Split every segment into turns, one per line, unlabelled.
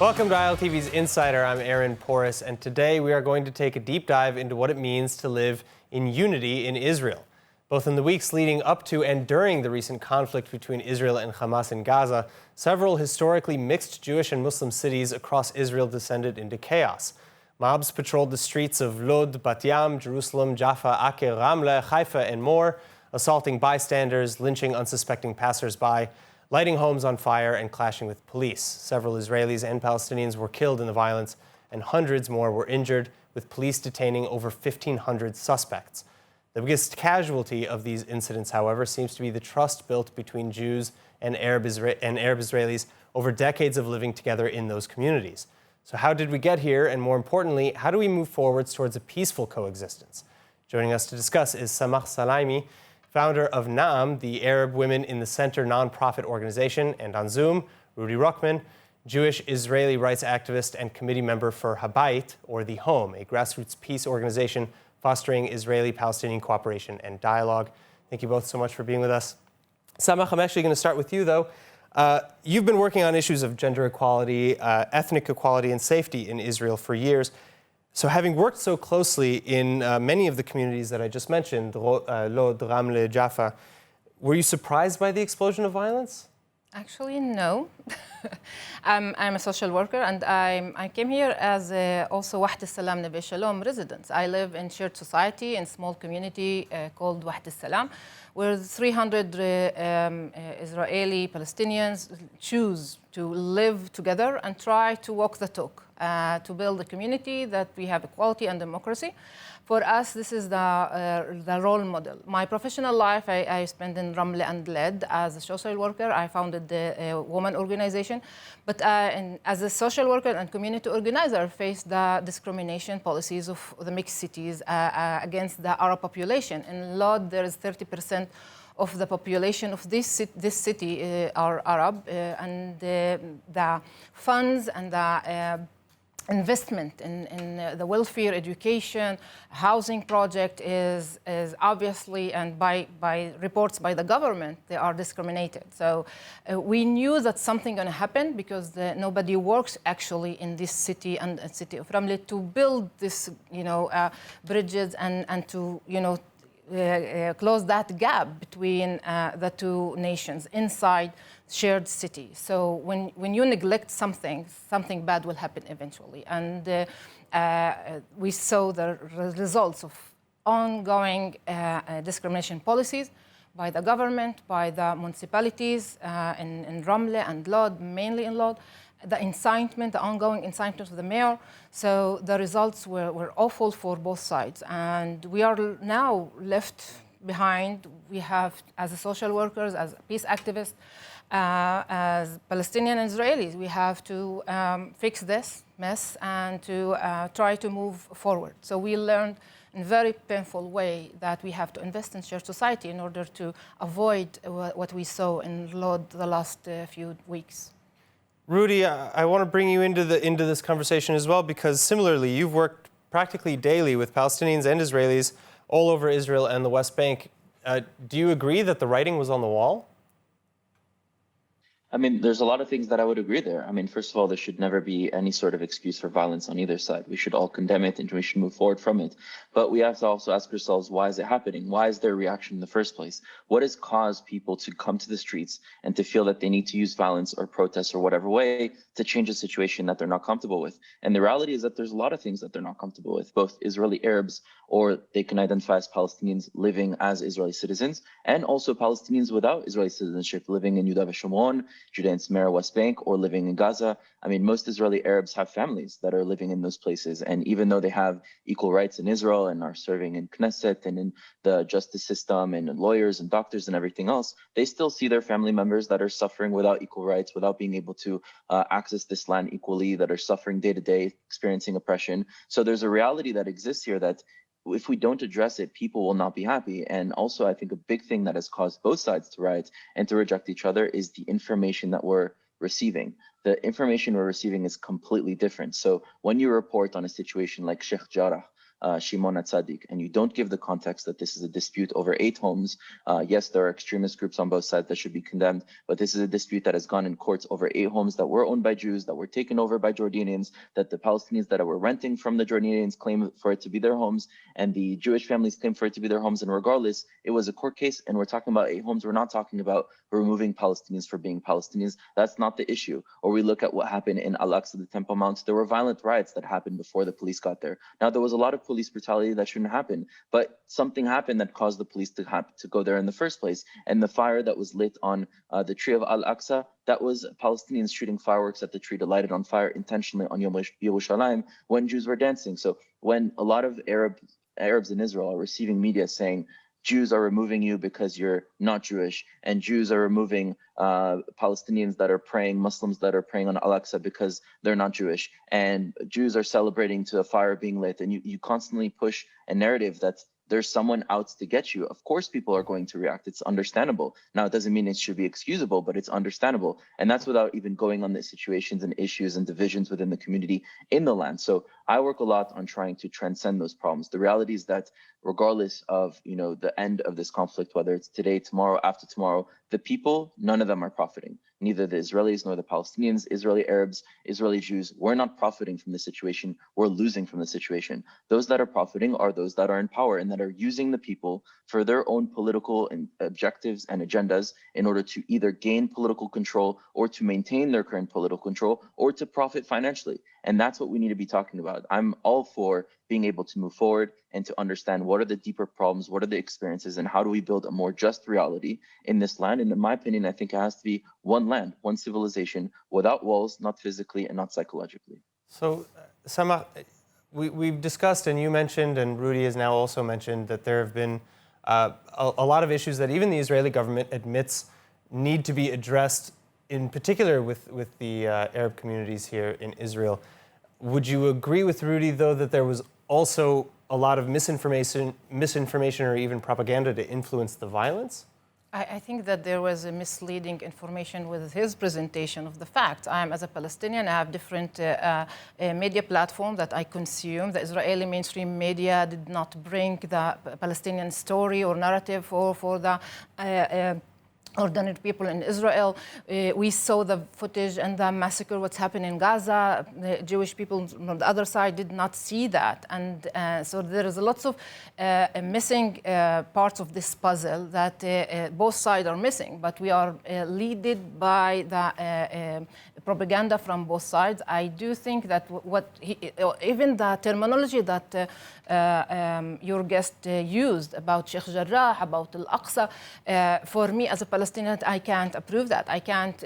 Welcome to ILTV's Insider. I'm Aaron Porras, and today we are going to take a deep dive into what it means to live in unity in Israel. Both in the weeks leading up to and during the recent conflict between Israel and Hamas in Gaza, several historically mixed Jewish and Muslim cities across Israel descended into chaos. Mobs patrolled the streets of Lod, Bat Yam, Jerusalem, Jaffa, Acre, Ramle, Haifa, and more, assaulting bystanders, lynching unsuspecting passers-by, lighting homes on fire, and clashing with police. Several Israelis and Palestinians were killed in the violence, and hundreds more were injured, with police detaining over 1,500 suspects. The biggest casualty of these incidents, however, seems to be the trust built between Jews and Arab Israelis over decades of living together in those communities. So how did we get here? And more importantly, how do we move forwards towards a peaceful coexistence? Joining us to discuss is Samah Salaimi, founder of Naam, the Arab Women in the Center nonprofit organization, and on Zoom, Rudy Ruckman, Jewish Israeli rights activist and committee member for Habayit, or The Home, a grassroots peace organization fostering Israeli-Palestinian cooperation and dialogue. Thank you both so much for being with us. Samah, I'm actually going to start with you, though. You've been working on issues of gender equality, ethnic equality, and safety in Israel for years. So having worked so closely in many of the communities that I just mentioned, Lod, Ramle, Jaffa, were you surprised by the explosion of violence?
Actually, no. I'm a social worker, and I came here as also Wahed al-Salam Neve Shalom resident. I live in shared society in a small community called Wahed al-Salam, where 300 Israeli Palestinians choose to live together and try to walk the talk, to build a community that we have equality and democracy. For us, this is the role model. My professional life, I spent in Ramle and Led as a social worker. I founded the woman organization. But as a social worker and community organizer, faced the discrimination policies of the mixed cities against the Arab population. In Lod, there is 30% of the population of this city are Arab, and the funds and the investment in the welfare, education, housing project is obviously, and by reports by the government, they are discriminated. So we knew that something going to happen because nobody works actually in this city and city of Ramle to build this, bridges and to, close that gap between the two nations inside shared city. So when you neglect something bad will happen eventually. And we saw the results of ongoing discrimination policies by the government, by the municipalities in Ramle and Lod, mainly in Lod, the ongoing incitement of the mayor. So the results were awful for both sides. And we are now left behind. We have, as a social workers, as peace activists, as Palestinian and Israelis, we have to fix this mess and to try to move forward. So we learned in a very painful way that we have to invest in shared society in order to avoid what we saw in Lod the last few weeks.
Rudy, I want to bring you into this conversation as well, because similarly, you've worked practically daily with Palestinians and Israelis all over Israel and the West Bank. Do you agree that the writing was on the wall?
I mean, there's a lot of things that I would agree there. I mean, first of all, there should never be any sort of excuse for violence on either side. We should all condemn it and we should move forward from it. But we have to also ask ourselves, why is it happening? Why is there a reaction in the first place? What has caused people to come to the streets and to feel that they need to use violence or protest or whatever way to change a situation that they're not comfortable with? And the reality is that there's a lot of things that they're not comfortable with, both Israeli Arabs, or they can identify as Palestinians living as Israeli citizens, and also Palestinians without Israeli citizenship living in Yehuda v'Shomron, Judea and Samaria, West Bank, or living in Gaza. I mean, most Israeli Arabs have families that are living in those places. And even though they have equal rights in Israel and are serving in Knesset and in the justice system and lawyers and doctors and everything else, they still see their family members that are suffering without equal rights, without being able to access this land equally, that are suffering day to day, experiencing oppression. So there's a reality that exists here that if we don't address it, people will not be happy. And also, I think a big thing that has caused both sides to riot and to reject each other is the information that we're receiving. The information we're receiving is completely different. So when you report on a situation like Sheikh Jarrah, Shimon HaTzadik, and you don't give the context that this is a dispute over 8 homes. Yes, there are extremist groups on both sides that should be condemned, but this is a dispute that has gone in courts over 8 homes that were owned by Jews, that were taken over by Jordanians, that the Palestinians that were renting from the Jordanians claim for it to be their homes, and the Jewish families claim for it to be their homes. And regardless, it was a court case, and we're talking about 8 homes. We're not talking about removing Palestinians for being Palestinians. That's not the issue. Or we look at what happened in Al-Aqsa, the Temple Mount. There were violent riots that happened before the police got there. Now, there was a lot of police brutality that shouldn't happen, but something happened that caused the police to go there in the first place. And the fire that was lit on the tree of Al-Aqsa, that was Palestinians shooting fireworks at the tree to light it on fire intentionally on Yom Yerushalayim when Jews were dancing. So when a lot of Arabs in Israel are receiving media saying Jews are removing you because you're not Jewish, and Jews are removing Palestinians that are praying, Muslims that are praying on Al-Aqsa because they're not Jewish, and Jews are celebrating to a fire being lit, and you constantly push a narrative that there's someone out to get you. Of course, people are going to react. It's understandable. Now, it doesn't mean it should be excusable, but it's understandable. And that's without even going on the situations and issues and divisions within the community in the land. So I work a lot on trying to transcend those problems. The reality is that regardless of, the end of this conflict, whether it's today, tomorrow, after tomorrow, the people, none of them are profiting. Neither the Israelis nor the Palestinians, Israeli Arabs, Israeli Jews, we're not profiting from the situation. We're losing from the situation. Those that are profiting are those that are in power and that are using the people for their own political objectives and agendas in order to either gain political control or to maintain their current political control or to profit financially. And that's what we need to be talking about. I'm all for being able to move forward and to understand what are the deeper problems, what are the experiences, and how do we build a more just reality in this land. And in my opinion, I think it has to be one land, one civilization, without walls, not physically and not psychologically.
So, Samah, we've discussed, and you mentioned, and Rudy has now also mentioned, that there have been a lot of issues that even the Israeli government admits need to be addressed, in particular with the Arab communities here in Israel. Would you agree with Rudy, though, that there was also a lot of misinformation or even propaganda to influence the violence?
I think that there was a misleading information with his presentation of the facts. As a Palestinian, I have different media platforms that I consume. The Israeli mainstream media did not bring the Palestinian story or narrative for the ordinary people in Israel. We saw the footage and the massacre, what's happened in Gaza. The Jewish people on the other side did not see that. And so there is lots of missing parts of this puzzle that both sides are missing, but we are led by the propaganda from both sides. I do think that even the terminology that your guest used about Sheikh Jarrah, about Al-Aqsa, for me as a Palestinian, I can't approve that. I can't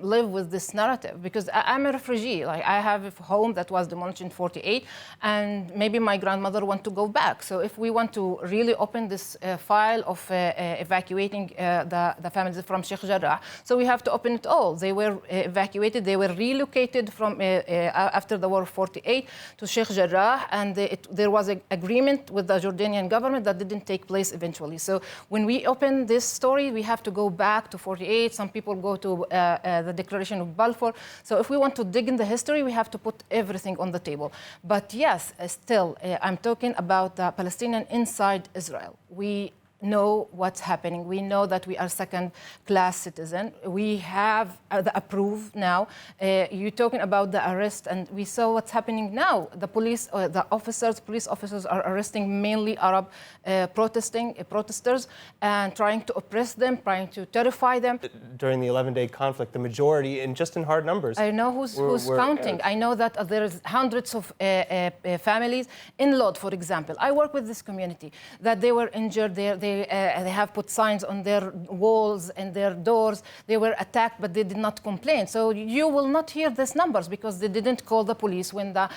live with this narrative because I'm a refugee. Like, I have a home that was demolished in '48, and maybe my grandmother want to go back. So if we want to really open this file of evacuating the families from Sheikh Jarrah, so we have to open it all. They were evacuated. They were relocated from after the war of '48 to Sheikh Jarrah, and there was an agreement with the Jordanian government that didn't take place eventually. So when we open this story, we have to go back to '48. Some people go to the Declaration of Balfour. So if we want to dig in the history, we have to put everything on the table. But yes, still, I'm talking about the Palestinian inside Israel. We know what's happening. We know that we are second-class citizen. We have the approve now. You're talking about the arrest, and we saw what's happening now. The police officers are arresting mainly Arab protesters and trying to oppress them, trying to terrify them.
During the 11-day conflict, the majority, and just in hard numbers,
I know who's counting. I know that there's hundreds of families in Lod, for example. I work with this community that they were injured. They have put signs on their walls and their doors. They were attacked, but they did not complain. So you will not hear these numbers because they didn't call the police when the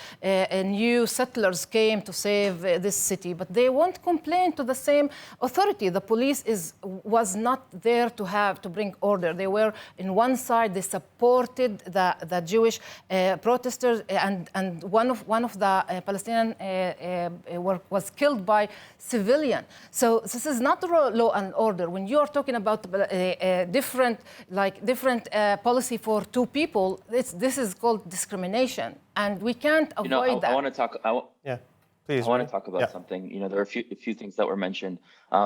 new settlers came to save this city. But they won't complain to the same authority. The police was not there to bring order. They were in one side. They supported the Jewish protesters, and one of the Palestinian was killed by civilian. So this is not law and order. When you are talking about different policy for two people, this is called discrimination, and we can't avoid that.
I want to talk.
Yeah. Please.
I want to talk about something. You know, there are a few things that were mentioned.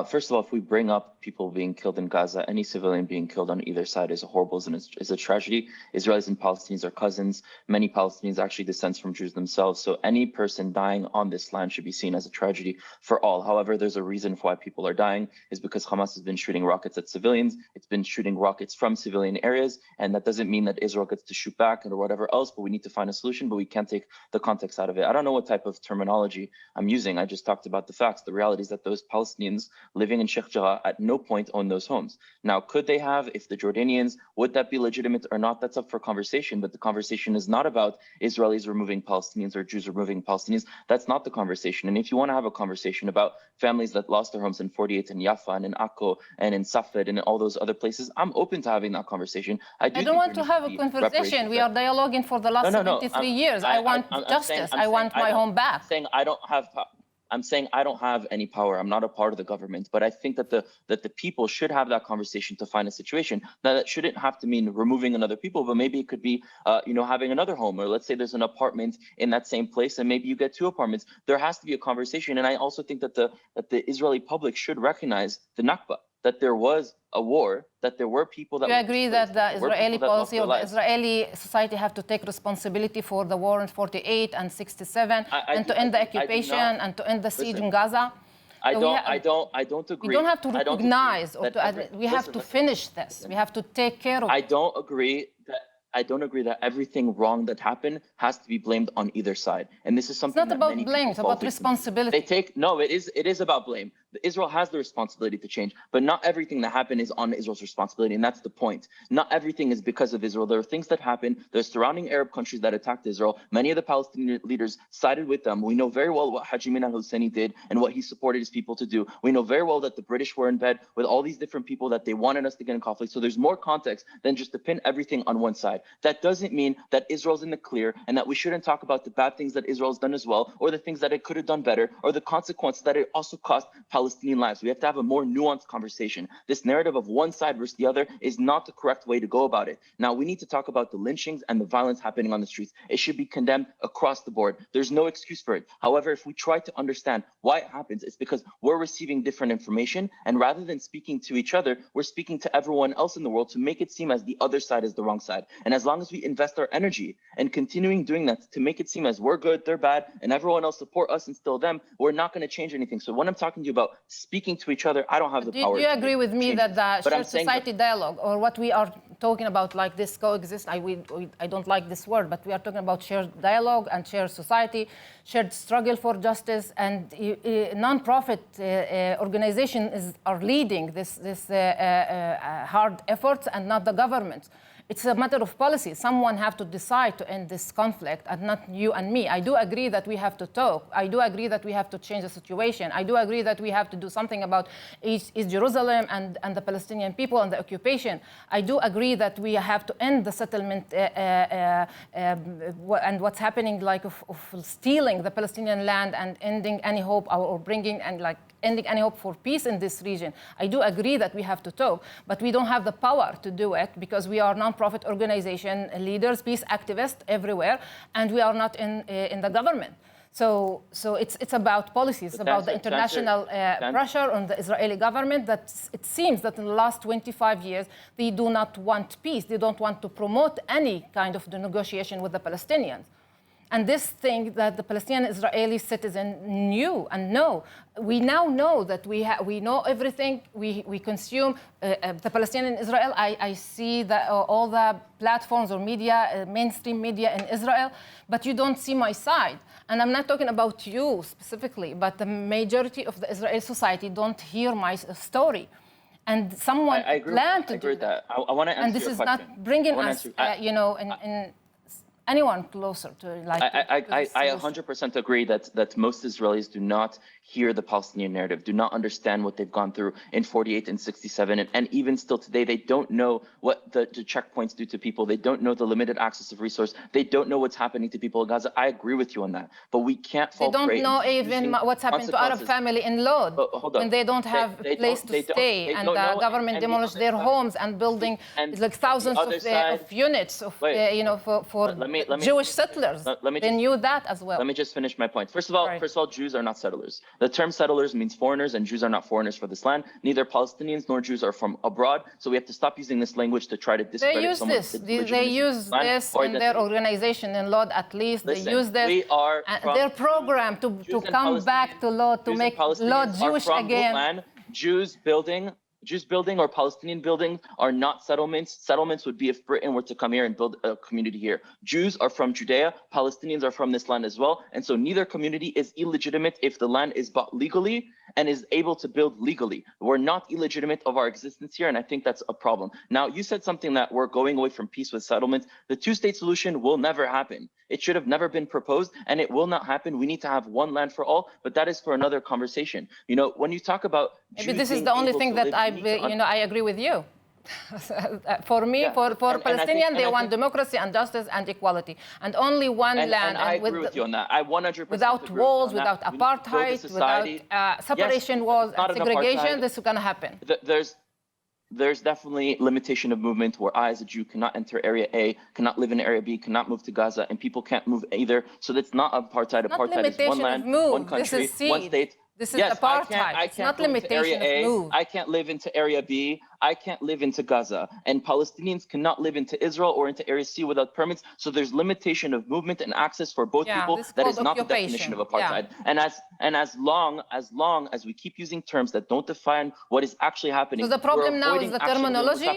First of all, if we bring up people being killed in Gaza, any civilian being killed on either side is a horrible and is a tragedy. Israelis and Palestinians are cousins. Many Palestinians actually descend from Jews themselves. So any person dying on this land should be seen as a tragedy for all. However, there's a reason for why people are dying is because Hamas has been shooting rockets at civilians. It's been shooting rockets from civilian areas. And that doesn't mean that Israel gets to shoot back or whatever else, but we need to find a solution, but we can't take the context out of it. I don't know what type of terminology I'm using. I just talked about the facts. The reality is that those Palestinians living in Sheikh Jarrah at no point own those homes. Now, could they have, if the Jordanians, would that be legitimate or not? That's up for conversation, but the conversation is not about Israelis removing Palestinians or Jews removing Palestinians. That's not the conversation. And if you want to have a conversation about families that lost their homes in 48 and Yafa and in Akko and in Safed and in all those other places, I'm open to having that conversation.
I don't want to have a conversation. We are dialoguing for the last 73 years. I want justice. I want my home back.
I'm saying I don't have any power. I'm not a part of the government, but I think that the people should have that conversation to find a situation. Now, that shouldn't have to mean removing another people, but maybe it could be, having another home, or let's say there's an apartment in that same place, and maybe you get 2 apartments. There has to be a conversation, and I also think that the Israeli public should recognize the Nakba, that there was a war, that there were people that.
Do you agree that the Israeli policy or the Israeli society have to take responsibility for the war in 48 and 67 and to end the occupation and to end the siege in Gaza?
I don't agree.
We don't have to recognize we have to finish this. We have to take care of it.
I don't agree that everything wrong that happened has to be blamed on either side. And this is something.
It's not about blame, it's about responsibility.
It is about blame. Israel has the responsibility to change, but not everything that happened is on Israel's responsibility, and that's the point. Not everything is because of Israel. There are things that happen. There's surrounding Arab countries that attacked Israel. Many of the Palestinian leaders sided with them. We know very well what Haji Min al-Husseini did and what he supported his people to do. We know very well that the British were in bed with all these different people, that they wanted us to get in conflict. So there's more context than just to pin everything on one side. That doesn't mean that Israel's in the clear and that we shouldn't talk about the bad things that Israel's done as well, or the things that it could have done better, or the consequences that it also cost Palestinian lives. We have to have a more nuanced conversation. This narrative of one side versus the other is not the correct way to go about it. Now, we need to talk about the lynchings and the violence happening on the streets. It should be condemned across the board. There's no excuse for it. However, if we try to understand why it happens, it's because we're receiving different information, and rather than speaking to each other, we're speaking to everyone else in the world to make it seem as the other side is the wrong side. And as long as we invest our energy and continuing doing that to make it seem as we're good, they're bad, and everyone else support us and still them, we're not going to change anything. So when I'm talking to you about speaking to each other, I don't have the power.
Do you agree with me that the shared society dialogue, or what we are talking about, like this coexist, I don't like this word, but we are talking about shared dialogue and shared society, shared struggle for justice, and non-profit organizations are leading this hard efforts and not the government. It's a matter of policy. Someone have to decide to end this conflict, and not you and me. I do agree that we have to talk. I do agree that we have to change the situation. I do agree that we have to do something about East Jerusalem and the Palestinian people and the occupation. I do agree that we have to end the settlement and what's happening, like of stealing the Palestinian land and ending any hope, or bringing and ending any hope for peace in this region. I do agree that we have to talk, but we don't have the power to do it because we are non-profit organization leaders, peace activists everywhere, and we are not in the government. So it's about policy. It's about the international pressure on the Israeli government that it seems that in the last 25 years, they do not want peace. They don't want to promote any kind of negotiation with the Palestinians. And this thing that the Palestinian-Israeli citizen knew and know, we now know that we know everything. We consume the Palestinian Israel. I see all the platforms or media, mainstream media in Israel, but you don't see my side. And I'm not talking about you specifically, but the majority of the Israeli society don't hear my story. And someone planned to do that.
I want to answer
and this
your
is
question.
Not bringing us, in anyone closer to like.
I 100% agree that most Israelis do not hear the Palestinian narrative, do not understand what they've gone through in 48 and 67, and even still today, they don't know what the checkpoints do to people. They don't know the limited access of resource. They don't know what's happening to people in Gaza. I agree with you on that, but we can't fall prey.
They don't know even what's happened to Arab family in Lod when they don't have a place to stay, and the government demolished their homes and building like thousands of units of, for Jewish settlers. They knew that as well.
Let me just finish my point. First of all, Jews are not settlers. The term settlers means foreigners, and Jews are not foreigners for this land. Neither Palestinians nor Jews are from abroad. So we have to stop using this language to try to discredit someone.
They use this in their organization in Lod, at least. They use this. Their program to come back to Lod, to make Lod Jewish again.
Jews building or Palestinian building are not settlements. Settlements would be if Britain were to come here and build a community here. Jews are from Judea. Palestinians are from this land as well. And so neither community is illegitimate if the land is bought legally and is able to build legally. We're not illegitimate of our existence here, and I think that's a problem. Now, you said something that we're going away from peace with settlements. The two-state solution will never happen. It should have never been proposed, and it will not happen. We need to have one land for all, but that is for another conversation. You know, when you talk about
maybe this is the only thing that I agree with you. For me, for Palestinians, they want democracy and justice and equality, and only one land.
And I agree with you on that. I 100%
without walls, without apartheid, without separation walls and segregation, this is going to happen.
There's definitely limitation of movement where I, as a Jew, cannot enter Area A, cannot live in Area B, cannot move to Gaza, and people can't move either. So that's not apartheid. Apartheid is one land, one country, one state.
This is apartheid.
I can't go into Area A. I can't live into Area B. I can't live into Gaza. And Palestinians cannot live into Israel or into Area C without permits. So there's limitation of movement and access for both people. That is not the definition of apartheid. And as long as we keep using terms that don't define what is actually happening,
so the problem now is the terminology. I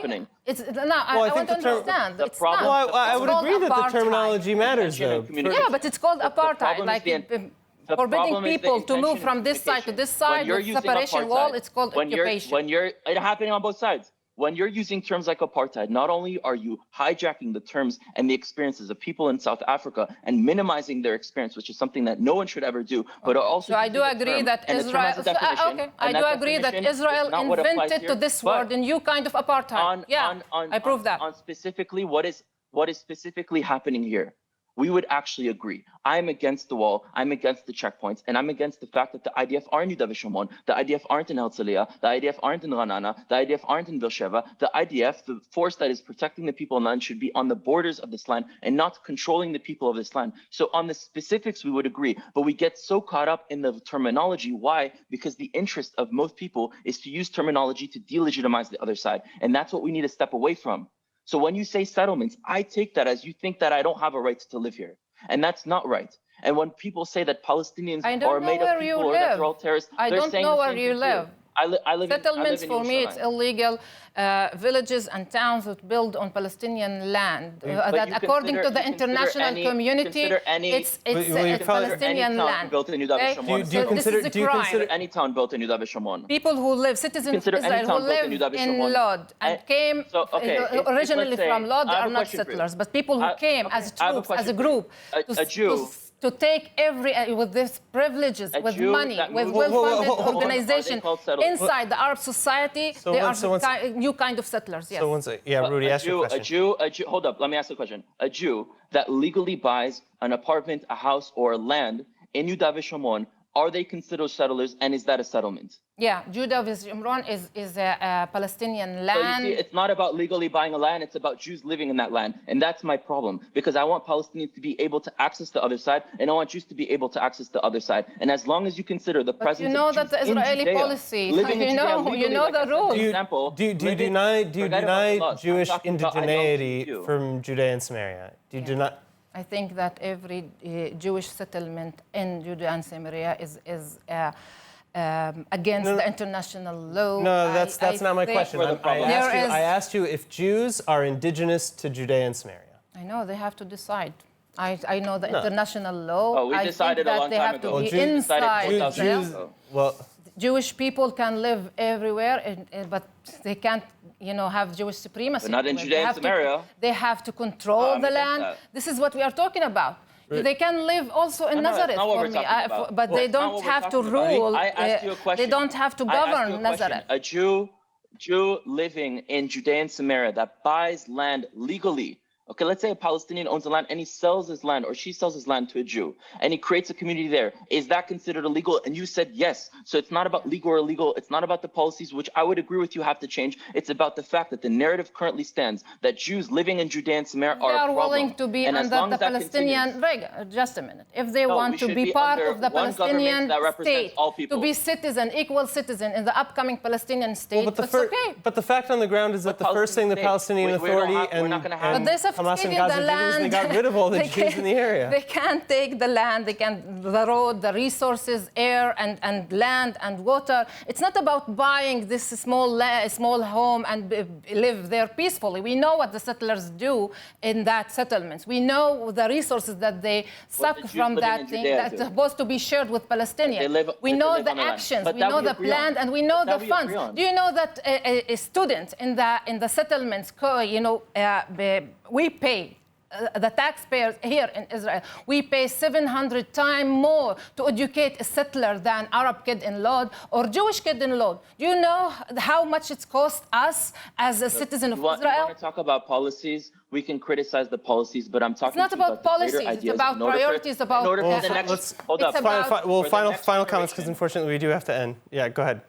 want to understand.
The problem. I would agree that the terminology matters, though.
Yeah, but it's called apartheid. Like forbidding people to move from this side to this side with separation wall, it's called occupation.
It's happening on both sides. When you're using terms like apartheid, not only are you hijacking the terms and the experiences of people in South Africa and minimizing their experience, which is something that no one should ever do, but also.
So I do agree that Israel. I do agree that Israel invented to this word a new kind of apartheid. I prove that.
On specifically what is specifically happening here. We would actually agree. I'm against the wall. I'm against the checkpoints. And I'm against the fact that the IDF aren't in Yuda V'Shomron. The IDF aren't in Herzliya. The IDF aren't in Ranana. The IDF aren't in Beersheba. The IDF, the force that is protecting the people in land, should be on the borders of this land and not controlling the people of this land. So on the specifics, we would agree. But we get so caught up in the terminology. Why? Because the interest of most people is to use terminology to delegitimize the other side. And that's what we need to step away from. So when you say settlements, I take that as you think that I don't have a right to live here. And that's not right. And when people say that Palestinians are made of people or that they're all terrorists,
I don't know where you live.
I live
Settlements, for me, it's illegal. Villages and towns that build on Palestinian land. That according to the international community, it's Palestinian land.
Built in Yuda V'Shomron.
Do you consider
any town built in Yuda V'Shomron?
People who live, citizens of Israel who live in Lod and came originally from Lod are not settlers, but people who came as troops, as a group, to take with these privileges, with money, with well-funded organization inside the Arab society, they are new kind of settlers. Yes.
So Rudy, ask your question.
A Jew. Hold up. Let me ask the question. A Jew that legally buys an apartment, a house, or land in Yuda V'Shomron, are they considered settlers, and is that a settlement?
Yeah, Yuda V'Shomron is a Palestinian land.
So you see, it's not about legally buying a land, it's about Jews living in that land. And that's my problem, because I want Palestinians to be able to access the other side, and I want Jews to be able to access the other side. And as long as you consider the presence
you know
of
that the Israeli
Judea,
policy, you know the rules.
Do you deny Jewish indigeneity from Judea and Samaria? Do you deny?
I think that every Jewish settlement in Judea and Samaria is against the international law.
No, that's not my question. I asked you if Jews are indigenous to Judea and Samaria.
I know, they have to decide. I know the international law.
We decided a long time ago.
They have to be inside
Well,
Jewish people can live everywhere, but they can't, have Jewish supremacy.
But not in Judea and Samaria.
They have to control the land. This is what we are talking about. They can live also in Nazareth for me, but they don't have to rule.
I asked you a question.
They don't have to govern Nazareth.
A Jew living in Judea and Samaria that buys land legally Okay, let's say a Palestinian owns the land and he sells his land or she sells his land to a Jew and he creates a community there. Is that considered illegal? And you said yes. So it's not about legal or illegal. It's not about the policies, which I would agree with you have to change. It's about the fact that the narrative currently stands that Jews living in Judea and Samaria are a problem.
They are willing to be
and
under the Palestinian. Just a minute. If they want to be part of the Palestinian state, to be equal citizen in the upcoming Palestinian state, it's okay.
But the fact on the ground is that the first thing the Palestinian Authority and Hamas and Gaza did was they got rid of all the Jews in the area.
They can't take the land, the road, the resources, air and land and water. It's not about buying this small home and live there peacefully. We know what the settlers do in that settlements. We know the resources that they suck from that thing that's supposed to be shared with Palestinians. We know the actions, we know the plan, and we know the funds. Do you know that a student in the settlements, we pay, the taxpayers here in Israel, we pay 700 times more to educate a settler than Arab kid in Lod or Jewish kid in Lod. Do you know how much it's cost us as a citizen of Israel?
You want to talk about policies? We can criticize the policies, but I'm talking
about the policies. It's about priorities.
Final comments, because unfortunately we do have to end. Yeah, go ahead.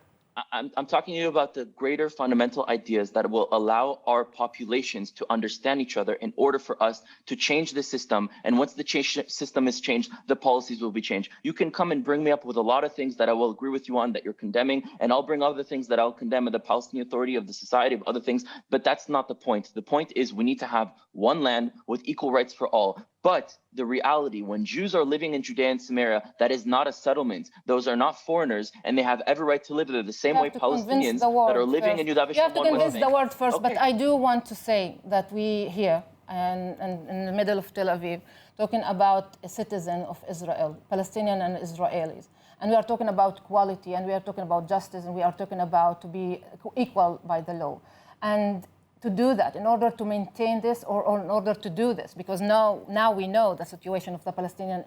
I'm talking to you about the greater fundamental ideas that will allow our populations to understand each other in order for us to change the system. And once the system is changed, the policies will be changed. You can come and bring me up with a lot of things that I will agree with you on that you're condemning, and I'll bring other things that I'll condemn of the Palestinian Authority, of the society, of other things. But that's not the point. The point is we need to have one land with equal rights for all. But the reality, when Jews are living in Judea and Samaria, that is not a settlement. Those are not foreigners, and they have every right to live there the same way Palestinians that are living in Yudav.
You have to convince the world first, but I do want to say that we here, and in the middle of Tel Aviv, talking about a citizen of Israel, Palestinian and Israelis. And we are talking about equality, and we are talking about justice, and we are talking about to be equal by the law. And to do that, in order to maintain this, or in order to do this, because now we know the situation of the Palestinian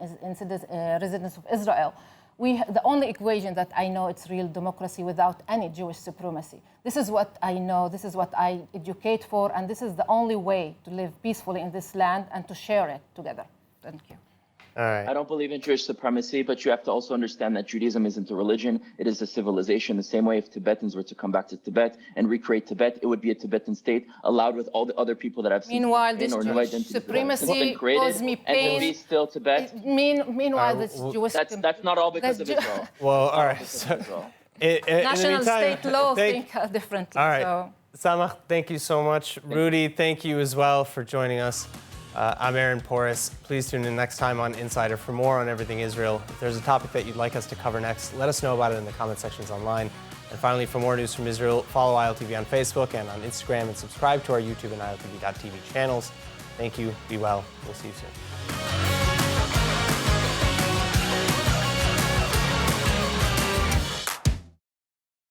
residents of Israel. The only equation that I know, it's real democracy without any Jewish supremacy. This is what I know, this is what I educate for, and this is the only way to live peacefully in this land and to share it together. Thank you.
All right.
I don't believe in Jewish supremacy, but you have to also understand that Judaism isn't a religion. It is a civilization. The same way if Tibetans were to come back to Tibet and recreate Tibet, it would be a Tibetan state allowed with all the other people that have seen.
Meanwhile, this Jewish supremacy caused me pain.
And to be still Tibet.
Meanwhile, this Jewish...
That's not all because of Israel.
Well, all right.
National state law think differently.
All right. Samach, thank you so much. Rudy, thank you as well for joining us. I'm Aaron Porras. Please tune in next time on Insider for more on everything Israel. If there's a topic that you'd like us to cover next, let us know about it in the comment sections online. And finally, for more news from Israel, follow ILTV on Facebook and on Instagram, and subscribe to our YouTube and ILTV.tv channels. Thank you. Be well. We'll see you soon.